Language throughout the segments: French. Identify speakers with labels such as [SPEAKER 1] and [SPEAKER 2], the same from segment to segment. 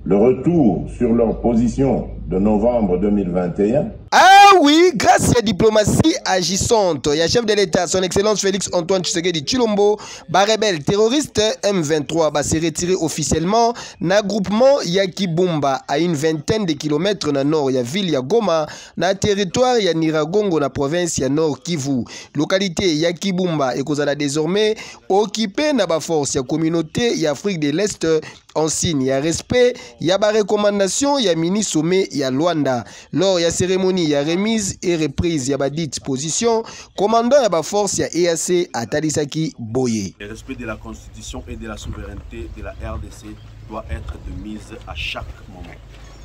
[SPEAKER 1] le retour sur leur position de novembre 2021.
[SPEAKER 2] Ah oui, grâce à la diplomatie agissante, il y a chef de l'État, son Excellence Félix Antoine Tshisekedi Tshilombo, ba rebelle terroriste M23 va se retirer officiellement na groupement ya Kibumba à une vingtaine de kilomètres na nord ya ville ya Goma, na territoire ya Niragongo na province ya Nord Kivu. Localité ya Kibumba ekozala désormais occupée na ba force ya communauté ya Afrique de l'Est en signe ya respect ya ba recommandation ya mini sommet ya Luanda. Lors ya cérémonie ya remise et reprise ya ba dite position, commandant ya ba force ya EAC Atalisaki Boye.
[SPEAKER 3] Le respect de la constitution et de la souveraineté de la RDC doit être de mise à chaque moment.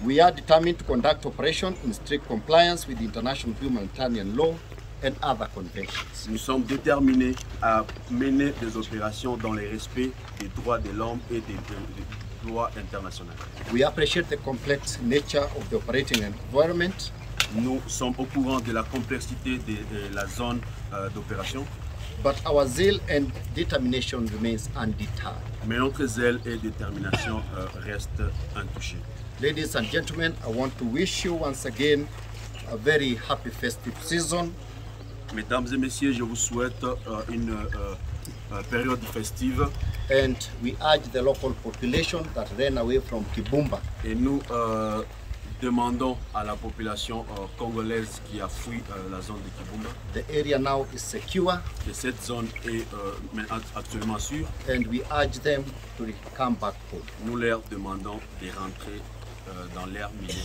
[SPEAKER 4] We are determined to conduct operations in strict compliance with international humanitarian law and other conventions.
[SPEAKER 3] Nous sommes déterminés à mener des opérations dans le respect des droits de l'homme et des lois internationales.
[SPEAKER 4] We appreciate the complex nature of the operating environment.
[SPEAKER 3] Nous sommes au courant de la complexité de la zone d'opération.
[SPEAKER 4] But our zeal and determination remains undeterred.
[SPEAKER 3] Mais notre zèle et détermination restent intouchés.
[SPEAKER 4] Ladies and gentlemen, I want to wish you once again a very happy festive season.
[SPEAKER 3] Mesdames et messieurs, je vous souhaite une période festive.
[SPEAKER 4] And we urge the local population that ran away from Kibumba.
[SPEAKER 3] Et nous demandons à la population congolaise qui a fui la zone de Kibumba.
[SPEAKER 4] The area now is secure.
[SPEAKER 3] Que cette zone est actuellement sûre.
[SPEAKER 4] And we urge them to come back home.
[SPEAKER 3] Nous leur demandons de rentrer dans l'ère minière.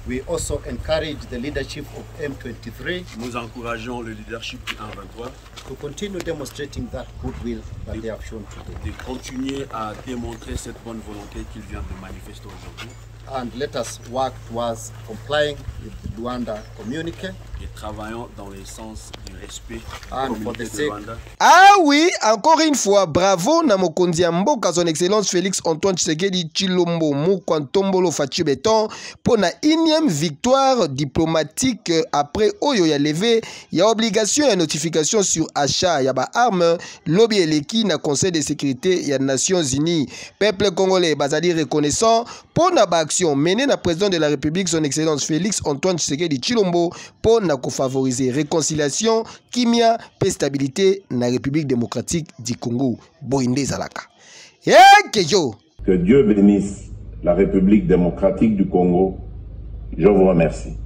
[SPEAKER 4] We also encourage the leadership of M23.
[SPEAKER 3] Nous encourageons le leadership du M23
[SPEAKER 4] to continue demonstrating that goodwill that they have shown today.
[SPEAKER 3] De continuer à démontrer cette bonne volonté qu'ils viennent de manifester aujourd'hui.
[SPEAKER 4] And let us work towards complying with the Luanda communique.
[SPEAKER 3] Et travaillons dans le sens du respect
[SPEAKER 4] and for the sake.
[SPEAKER 2] Ah oui, encore une fois, bravo na mokonzi ya mboka son Excellence Félix Antoine Tshisekedi Tshilombo Mukwantombolo Fachi Beton pour na énième victoire diplomatique après oyo ya levé ya obligation et notification sur achat ya ba armes lobby eleki na Conseil de sécurité ya Nations Unies. Peuple congolais bazali reconnaissant pour na ba action menée na président de la République son Excellence Félix Antoine Tshisekedi Tshilombo pour na favoriser réconciliation, kimia, paix, stabilité na République démocratique du Congo. Boinde Zalaka.
[SPEAKER 1] Que Dieu bénisse la République démocratique du Congo. Je vous remercie.